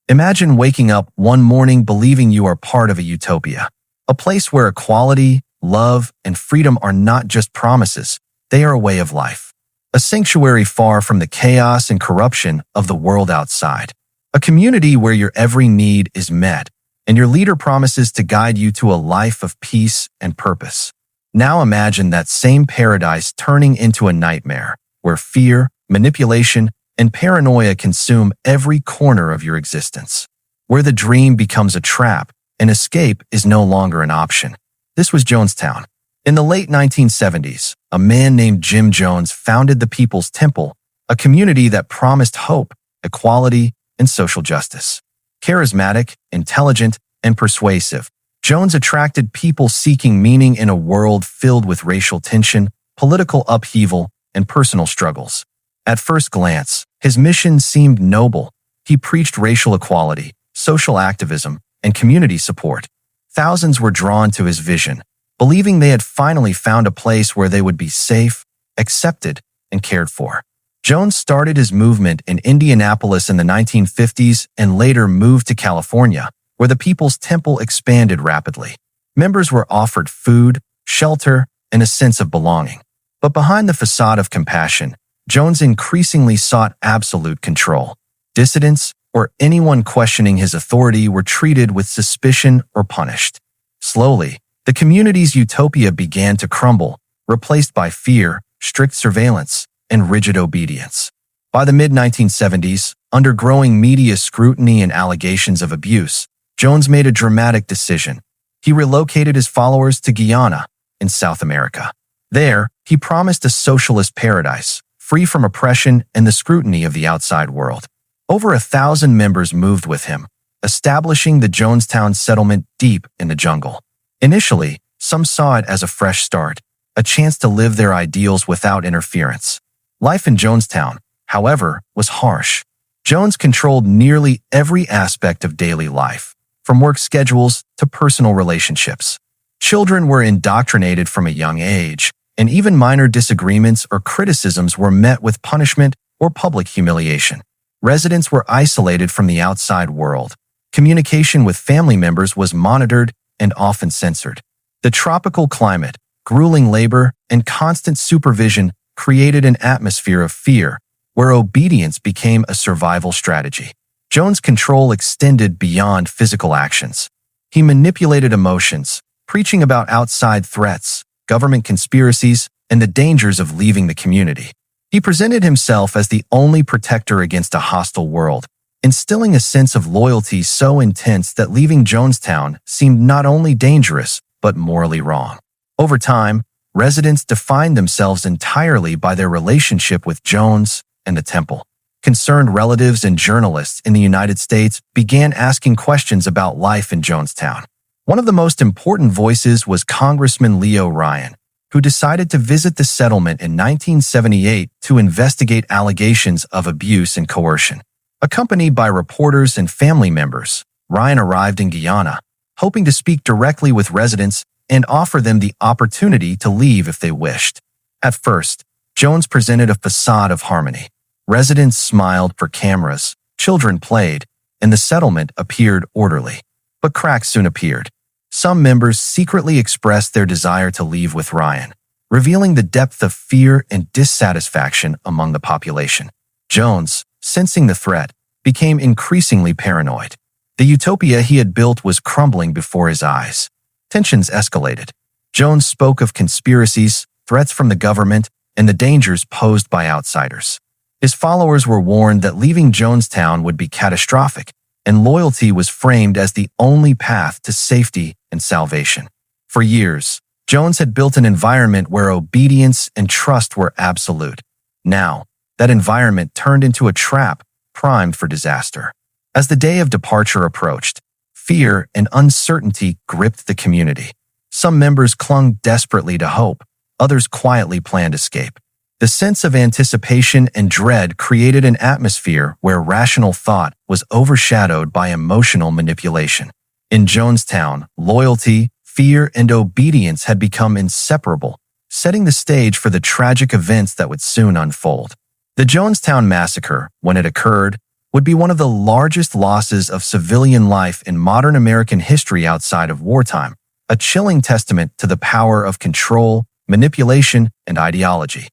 Imagine waking up one morning believing you are part of a utopia, a place where equality, love, and freedom are not just promises, they are a way of life. A sanctuary far from the chaos and corruption of the world outside. A community where your every need is met, and your leader promises to guide you to a life of peace and purpose. Now imagine that same paradise turning into a nightmare, where fear, manipulation, and paranoia consume every corner of your existence. Where the dream becomes a trap, and escape is no longer an option. This was Jonestown. In the late 1970s, a man named Jim Jones founded the People's Temple, a community that promised hope, equality, and social justice. Charismatic, intelligent, and persuasive, Jones attracted people seeking meaning in a world filled with racial tension, political upheaval, and personal struggles. At first glance, his mission seemed noble. He preached racial equality, social activism, and community support. Thousands were drawn to his vision, believing they had finally found a place where they would be safe, accepted, and cared for. Jones started his movement in Indianapolis in the 1950s and later moved to California, where the People's Temple expanded rapidly. Members were offered food, shelter, and a sense of belonging. But behind the facade of compassion, Jones increasingly sought absolute control. Dissidents, or anyone questioning his authority, were treated with suspicion or punished. Slowly, the community's utopia began to crumble, replaced by fear, strict surveillance, and rigid obedience. By the mid-1970s, under growing media scrutiny and allegations of abuse, Jones made a dramatic decision. He relocated his followers to Guyana, in South America. There, he promised a socialist paradise, free from oppression and the scrutiny of the outside world. Over 1,000 members moved with him, establishing the Jonestown settlement deep in the jungle. Initially, some saw it as a fresh start, a chance to live their ideals without interference. Life in Jonestown, however, was harsh. Jones controlled nearly every aspect of daily life, from work schedules to personal relationships. Children were indoctrinated from a young age, and even minor disagreements or criticisms were met with punishment or public humiliation. Residents were isolated from the outside world. Communication with family members was monitored and often censored. The tropical climate, grueling labor, and constant supervision created an atmosphere of fear, where obedience became a survival strategy. Jones' control extended beyond physical actions. He manipulated emotions, preaching about outside threats, government conspiracies, and the dangers of leaving the community. He presented himself as the only protector against a hostile world, instilling a sense of loyalty so intense that leaving Jonestown seemed not only dangerous, but morally wrong. Over time, residents defined themselves entirely by their relationship with Jones and the temple. Concerned relatives and journalists in the United States began asking questions about life in Jonestown. One of the most important voices was Congressman Leo Ryan, who decided to visit the settlement in 1978 to investigate allegations of abuse and coercion. Accompanied by reporters and family members, Ryan arrived in Guyana, hoping to speak directly with residents and offer them the opportunity to leave if they wished. At first, Jones presented a facade of harmony. Residents smiled for cameras, children played, and the settlement appeared orderly. But cracks soon appeared. Some members secretly expressed their desire to leave with Ryan, revealing the depth of fear and dissatisfaction among the population. Jones, sensing the threat, became increasingly paranoid. The utopia he had built was crumbling before his eyes. Tensions escalated. Jones spoke of conspiracies, threats from the government, and the dangers posed by outsiders. His followers were warned that leaving Jonestown would be catastrophic, and loyalty was framed as the only path to safety and salvation. For years, Jones had built an environment where obedience and trust were absolute. Now, that environment turned into a trap primed for disaster. As the day of departure approached, fear and uncertainty gripped the community. Some members clung desperately to hope, others quietly planned escape. The sense of anticipation and dread created an atmosphere where rational thought was overshadowed by emotional manipulation. In Jonestown, loyalty, fear, and obedience had become inseparable, setting the stage for the tragic events that would soon unfold. The Jonestown Massacre, when it occurred, would be one of the largest losses of civilian life in modern American history outside of wartime, a chilling testament to the power of control, manipulation, and ideology.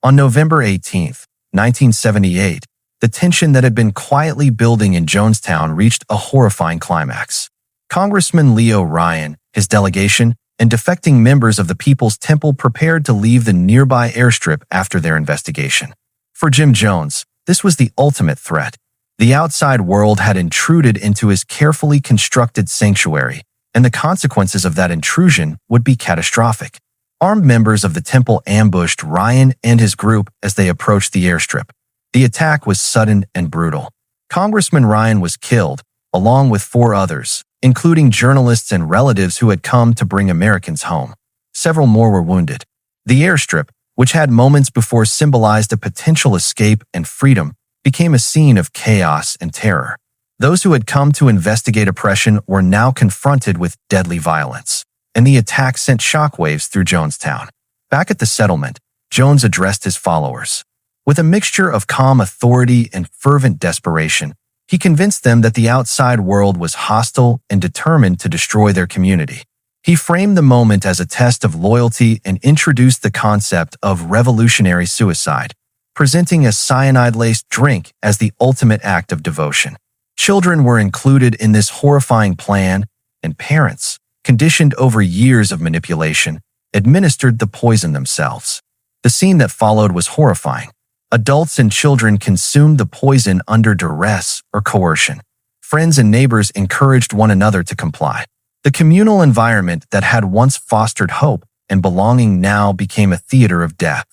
On November 18, 1978, the tension that had been quietly building in Jonestown reached a horrifying climax. Congressman Leo Ryan, his delegation, and defecting members of the People's Temple prepared to leave the nearby airstrip after their investigation. For Jim Jones, this was the ultimate threat. The outside world had intruded into his carefully constructed sanctuary, and the consequences of that intrusion would be catastrophic. Armed members of the temple ambushed Ryan and his group as they approached the airstrip. The attack was sudden and brutal. Congressman Ryan was killed, along with 4 others, including journalists and relatives who had come to bring Americans home. Several more were wounded. The airstrip, which had moments before symbolized a potential escape and freedom, became a scene of chaos and terror. Those who had come to investigate oppression were now confronted with deadly violence, and the attack sent shockwaves through Jonestown. Back at the settlement, Jones addressed his followers. With a mixture of calm authority and fervent desperation, he convinced them that the outside world was hostile and determined to destroy their community. He framed the moment as a test of loyalty and introduced the concept of revolutionary suicide, presenting a cyanide-laced drink as the ultimate act of devotion. Children were included in this horrifying plan, and parents, conditioned over years of manipulation, administered the poison themselves. The scene that followed was horrifying. Adults and children consumed the poison under duress or coercion. Friends and neighbors encouraged one another to comply. The communal environment that had once fostered hope and belonging now became a theater of death.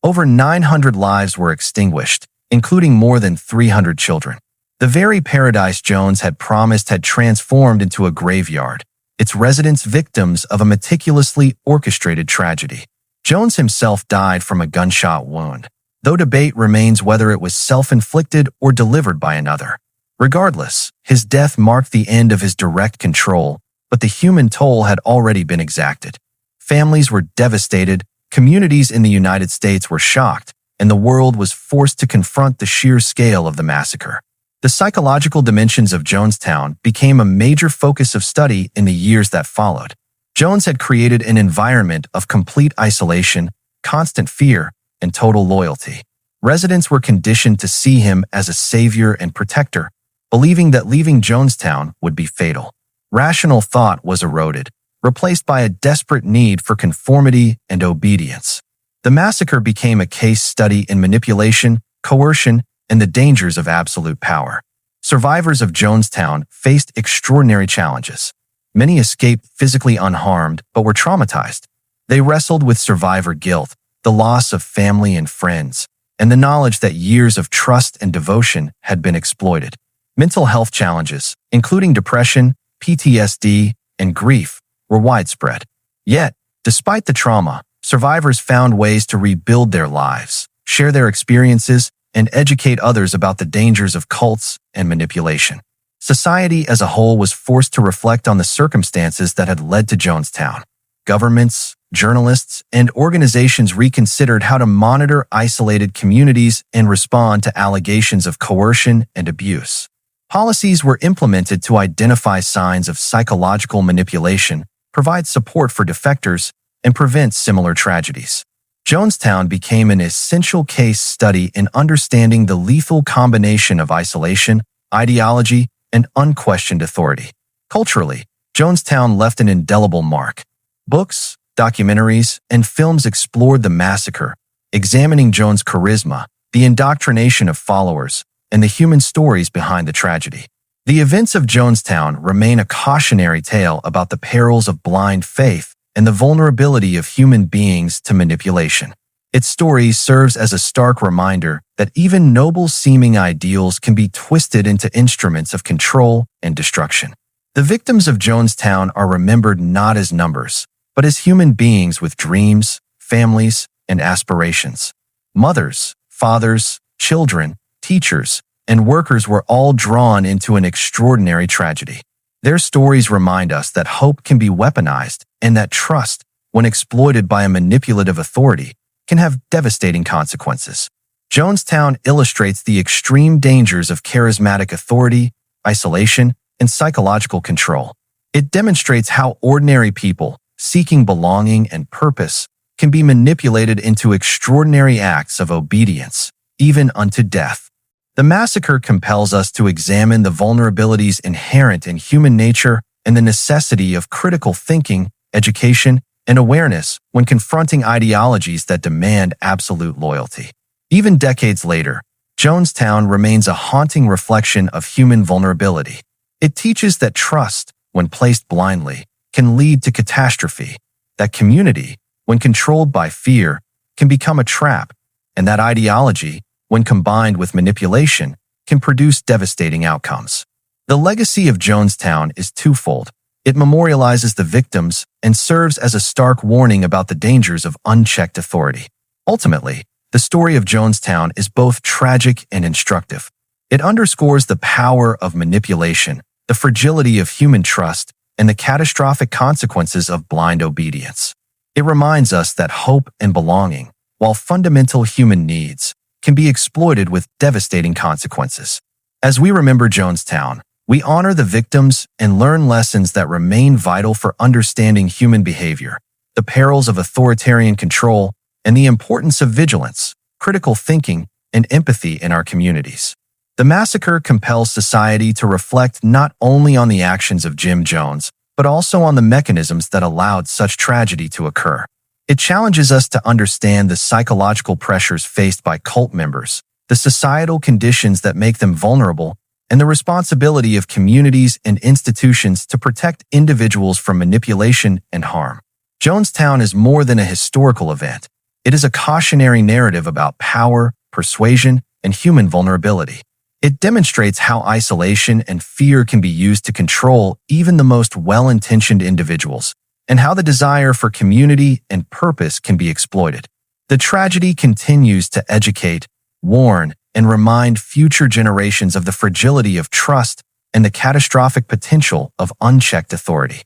Over 900 lives were extinguished, including more than 300 children. The very paradise Jones had promised had transformed into a graveyard, its residents victims of a meticulously orchestrated tragedy. Jones himself died from a gunshot wound, though debate remains whether it was self-inflicted or delivered by another. Regardless, his death marked the end of his direct control, but the human toll had already been exacted. Families were devastated, communities in the United States were shocked, and the world was forced to confront the sheer scale of the massacre. The psychological dimensions of Jonestown became a major focus of study in the years that followed. Jones had created an environment of complete isolation, constant fear, and total loyalty. Residents were conditioned to see him as a savior and protector, believing that leaving Jonestown would be fatal. Rational thought was eroded, replaced by a desperate need for conformity and obedience. The massacre became a case study in manipulation, coercion, and the dangers of absolute power. Survivors of Jonestown faced extraordinary challenges. Many escaped physically unharmed but were traumatized. They wrestled with survivor guilt, the loss of family and friends, and the knowledge that years of trust and devotion had been exploited. Mental health challenges, including depression, PTSD, and grief, were widespread. Yet, despite the trauma, survivors found ways to rebuild their lives, share their experiences, and educate others about the dangers of cults and manipulation. Society as a whole was forced to reflect on the circumstances that had led to Jonestown. Governments, journalists, and organizations reconsidered how to monitor isolated communities and respond to allegations of coercion and abuse. Policies were implemented to identify signs of psychological manipulation, provide support for defectors, and prevent similar tragedies. Jonestown became an essential case study in understanding the lethal combination of isolation, ideology, and unquestioned authority. Culturally, Jonestown left an indelible mark. Books, documentaries, and films explored the massacre, examining Jones' charisma, the indoctrination of followers, and the human stories behind the tragedy. The events of Jonestown remain a cautionary tale about the perils of blind faith and the vulnerability of human beings to manipulation. Its story serves as a stark reminder that even noble-seeming ideals can be twisted into instruments of control and destruction. The victims of Jonestown are remembered not as numbers, but as human beings with dreams, families, and aspirations. Mothers, fathers, children, teachers, and workers were all drawn into an extraordinary tragedy. Their stories remind us that hope can be weaponized and that trust, when exploited by a manipulative authority, can have devastating consequences. Jonestown illustrates the extreme dangers of charismatic authority, isolation, and psychological control. It demonstrates how ordinary people, seeking belonging and purpose, can be manipulated into extraordinary acts of obedience, even unto death. The massacre compels us to examine the vulnerabilities inherent in human nature and the necessity of critical thinking, education, and awareness when confronting ideologies that demand absolute loyalty. Even decades later, Jonestown remains a haunting reflection of human vulnerability. It teaches that trust, when placed blindly, can lead to catastrophe, that community, when controlled by fear, can become a trap, and that ideology, when combined with manipulation, can produce devastating outcomes. The legacy of Jonestown is twofold. It memorializes the victims and serves as a stark warning about the dangers of unchecked authority. Ultimately, the story of Jonestown is both tragic and instructive. It underscores the power of manipulation, the fragility of human trust, and the catastrophic consequences of blind obedience. It reminds us that hope and belonging, while fundamental human needs, can be exploited with devastating consequences. As we remember Jonestown, we honor the victims and learn lessons that remain vital for understanding human behavior, the perils of authoritarian control, and the importance of vigilance, critical thinking, and empathy in our communities. The massacre compels society to reflect not only on the actions of Jim Jones, but also on the mechanisms that allowed such tragedy to occur. It challenges us to understand the psychological pressures faced by cult members, the societal conditions that make them vulnerable, and the responsibility of communities and institutions to protect individuals from manipulation and harm. Jonestown is more than a historical event. It is a cautionary narrative about power, persuasion, and human vulnerability. It demonstrates how isolation and fear can be used to control even the most well-intentioned individuals, and how the desire for community and purpose can be exploited. The tragedy continues to educate, warn, and remind future generations of the fragility of trust and the catastrophic potential of unchecked authority.